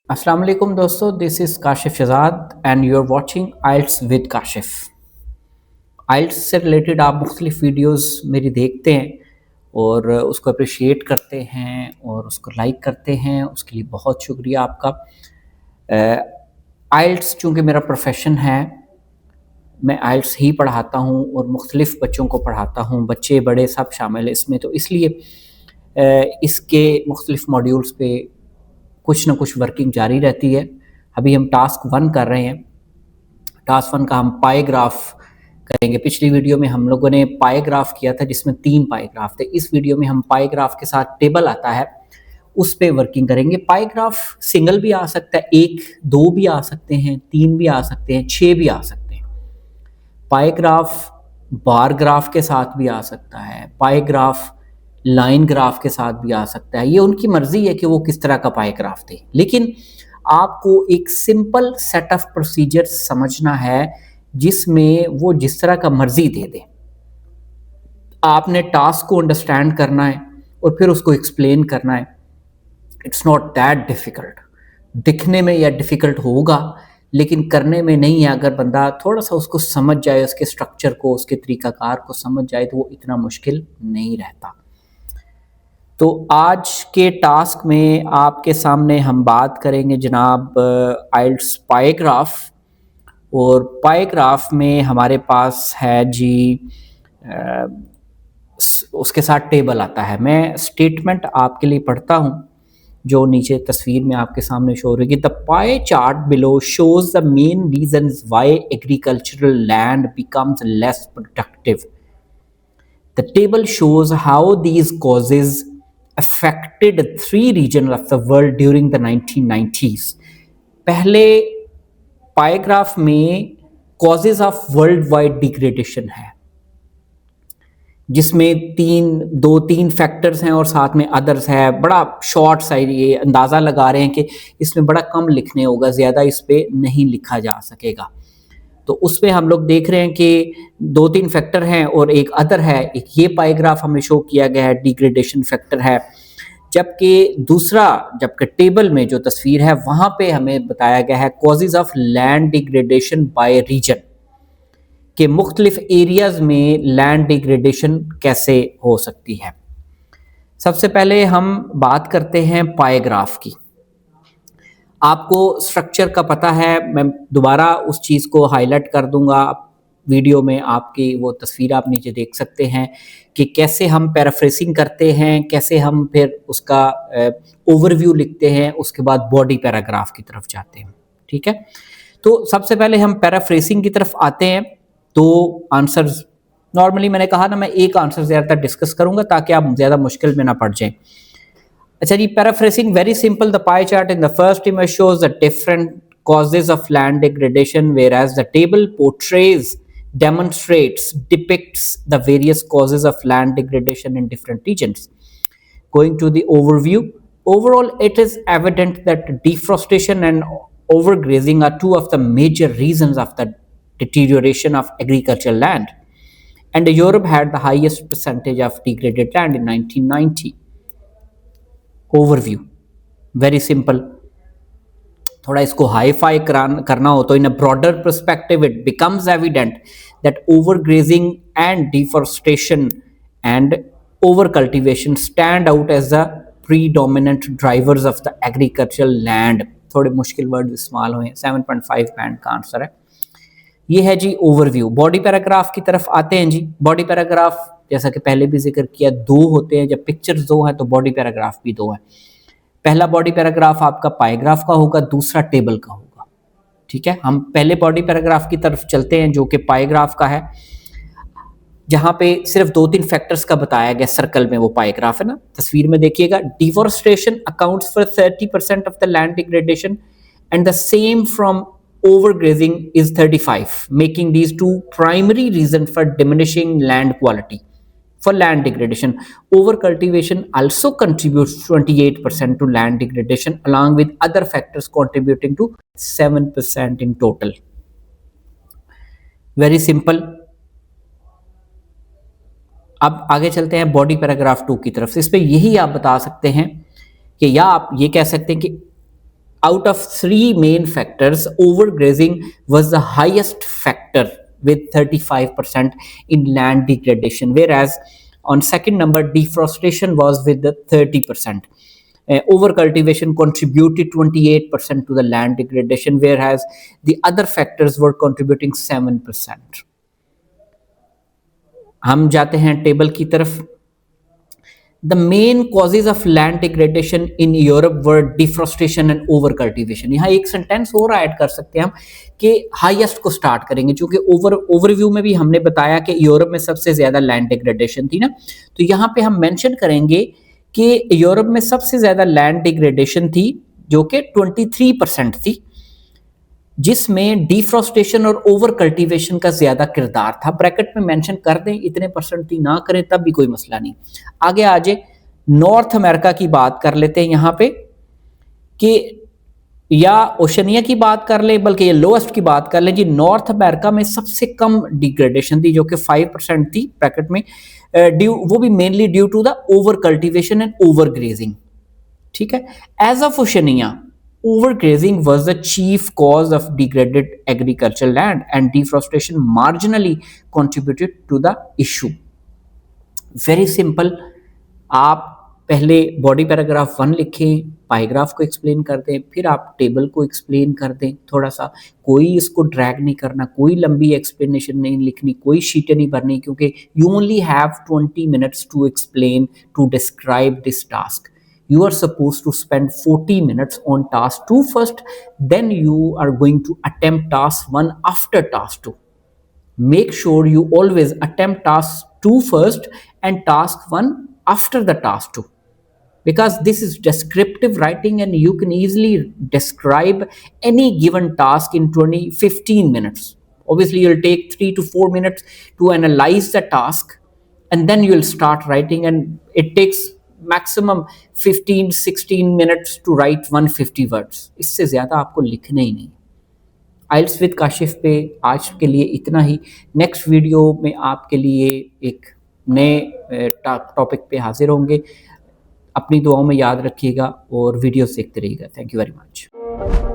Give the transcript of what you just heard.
अस्सलाम वालेकुम दोस्तों, this is Kashif Shahzad and you are watching IELTS with Kashif. IELTS से रिलेटेड आप मुख्तलिफ वीडियोस मेरी देखते हैं और उसको अप्रिशिएट करते हैं और उसको लाइक करते हैं, उसके लिए बहुत शुक्रिया आपका। आइल्स चूँकि मेरा प्रोफेशन है, मैं आइल्स ही पढ़ाता हूँ और मुख्तलिफ बच्चों को पढ़ाता हूँ, बच्चे बड़े सब शामिल हैं इसमें, तो इसलिए इसके मुख्तलिफ मॉड्यूल्स पे कुछ ना कुछ वर्किंग जारी रहती है। अभी हम टास्क 1 कर रहे हैं। टास्क 1 का हम पाई ग्राफ करेंगे। पिछली वीडियो में हम लोगों ने पाई ग्राफ किया था जिसमें 3 पाई ग्राफ थे। इस वीडियो में हम पाई ग्राफ के साथ टेबल आता है उस पे वर्किंग करेंगे। पाई ग्राफ सिंगल भी आ सकता है, 1, 2 भी आ सकते हैं, 3 भी आ सकते हैं, 6 भी आ सकते हैं। पाई ग्राफ बार ग्राफ के साथ भी आ सकता है, पाई ग्राफ लाइन ग्राफ के साथ भी आ सकता है। ये उनकी मर्जी है कि वो किस तरह का पाई ग्राफ दे, लेकिन आपको एक सिंपल सेट ऑफ प्रोसीजर समझना है जिसमें वो जिस तरह का मर्जी दे दे। आपने टास्क को अंडरस्टैंड करना है और फिर उसको एक्सप्लेन करना है। It's not that difficult. दिखने में यह डिफिकल्ट होगा लेकिन करने में नहीं है। अगर बंदा थोड़ा सा उसको समझ जाए, उसके स्ट्रक्चर को, उसके तरीकाकार को समझ जाए तो वो इतना मुश्किल नहीं रहता। तो आज के टास्क में आपके सामने हम बात करेंगे जनाब आइल्स पाई ग्राफ। और पाई ग्राफ में हमारे पास है जी उसके साथ टेबल आता है। मैं स्टेटमेंट आपके लिए पढ़ता हूँ जो नीचे तस्वीर में आपके सामने शो हो रही है। The pie chart below shows the main reasons why agricultural land becomes less productive. The table shows how these causes affected 3 regions of the world during the 1990s. पहले पाइग्राफ में causes of worldwide degradation है जिसमें दो तीन factors हैं और साथ में अदर्स है। बड़ा शॉर्ट सा ये अंदाज़ा लगा रहे हैं कि इसमें बड़ा कम लिखने होगा, ज़्यादा इस पे नहीं लिखा जा सकेगा। तो उसमें हम लोग देख रहे हैं कि 2-3 फैक्टर हैं और एक अदर है। एक ये पाई ग्राफ हमें शो किया गया है, डिग्रेडेशन फैक्टर है। जबकि टेबल में जो तस्वीर है वहां पे हमें बताया गया है causes of land degradation by region, के मुख्तलिफ एरियाज में लैंड डिग्रेडेशन कैसे हो सकती है। सबसे पहले हम बात करते हैं पाई ग्राफ की। आपको स्ट्रक्चर का पता है, मैं दोबारा उस चीज़ को हाईलाइट कर दूंगा वीडियो में। आपकी वो तस्वीर आप नीचे देख सकते हैं कि कैसे हम पैराफ्रेसिंग करते हैं, कैसे हम फिर उसका ओवरव्यू लिखते हैं, उसके बाद बॉडी पैराग्राफ की तरफ जाते हैं। ठीक है, तो सबसे पहले हम पैराफ्रेसिंग की तरफ आते हैं। तो आंसर्स नॉर्मली मैंने कहा ना, मैं एक आंसर ज़्यादातर डिस्कस करूंगा ताकि आप ज़्यादा मुश्किल में ना पड़ जाएं। अच्छा जी, paraphrasing very simple. The pie chart in the first image shows the different causes of land degradation, whereas the table depicts the various causes of land degradation in different regions. Going to the overview, overall it is evident that deforestation and overgrazing are two of the major reasons of the deterioration of agricultural land, and Europe had the highest percentage of degraded land in 1990. Overview very simple. थोड़ा इसको hifi करना हो तो in a broader perspective it becomes evident that overgrazing and deforestation and over cultivation stand out as the predominant drivers of the agricultural land. थोड़े मुश्किल word इस्तेमाल हुए। 7.5 band का आंसर है। ये है जी ओवरव्यू। बॉडी पैराग्राफ की तरफ आते हैं जी। बॉडी पैराग्राफ जैसा कि पहले भी जिक्र किया, 2 होते हैं। जब पिक्चर्स 2 हैं तो बॉडी पैराग्राफ भी 2 है। पहला बॉडी पैराग्राफ आपका पाइग्राफ का होगा, दूसरा टेबल का होगा। ठीक है, हम पहले बॉडी पैराग्राफ की तरफ चलते हैं जो कि पाइग्राफ का है, जहां पे सिर्फ 2-3 फैक्टर्स का बताया गया। सर्कल में वो पाइग्राफ है ना, तस्वीर में देखिएगा। Deforestation accounts for 30% of the land degradation and the same from overgrazing is 35, making these two primary reasons for diminishing land quality. For land degradation, overcultivation also contributes 28% to land degradation, along with other factors contributing to 7% in total. Very simple. अब आगे चलते हैं body paragraph 2 की तरफ से। इस पे यही आप बता सकते हैं कि, या आप ये कह सकते हैं कि Out of three main factors, overgrazing was the highest factor with 35% in land degradation, whereas on second number, deforestation was with the 30%. Overcultivation contributed 28% to the land degradation, whereas the other factors were contributing 7%. हम जाते हैं table की तरफ. The main causes of land degradation in Europe were deforestation and overcultivation. यहाँ एक sentence और add कर सकते हैं हम कि हाईएस्ट को स्टार्ट करेंगे, क्योंकि ओवरव्यू में भी हमने बताया कि यूरोप में सबसे ज्यादा लैंड डिग्रेडेशन थी ना, तो यहाँ पे हम मेंशन करेंगे कि यूरोप में सबसे ज्यादा लैंड डिग्रेडेशन थी जो कि 23% थी, जिसमें डिफ्रोस्टेशन और ओवर कल्टीवेशन का ज्यादा किरदार था. ब्रैकेट में मेंशन कर दें, इतने परसेंट थी, ना करें तब भी कोई मसला नहीं. आगे आज नॉर्थ अमेरिका की बात कर लेते हैं यहाँ पे, कि या ओशनिया की बात कर लें, बल्कि ये लोएस्ट की बात कर लें जी. नॉर्थ अमेरिका में सबसे कम डिग्रेडेशन थी जो कि 5% थी ब्रैकेट में, वो भी mainly due to the over cultivation and over grazing. ठीक है. As of Oceania, overgrazing was the chief cause of degraded agricultural land and deforestation marginally contributed to the issue. Very simple. आप पहले body paragraph 1 लिखें, paragraph को explain कर दें, फिर आप टेबल को एक्सप्लेन कर दें थोड़ा सा. कोई इसको ड्रैग नहीं करना, कोई लंबी एक्सप्लेनेशन नहीं लिखनी, कोई शीटें नहीं भरनी, क्योंकि you only have 20 minutes to explain, to describe this task. You are supposed to spend 40 minutes on task 2 first, then you are going to attempt task 1 after task 2. Make sure you always attempt task 2 first and task 1 after the task 2, because this is descriptive writing and you can easily describe any given task in 15 minutes. Obviously you'll take 3 to 4 minutes to analyze the task, and then you'll start writing, and it takes maximum 15-16 minutes to write 150 words. इससे ज़्यादा आपको लिखना ही नहीं. आइल्स with Kashif पे आज के लिए इतना ही. नेक्स्ट वीडियो में आपके लिए एक नए टॉपिक पे हाजिर होंगे. अपनी दुआओं में याद रखिएगा और वीडियोस देखते रहिएगा. Thank you very much.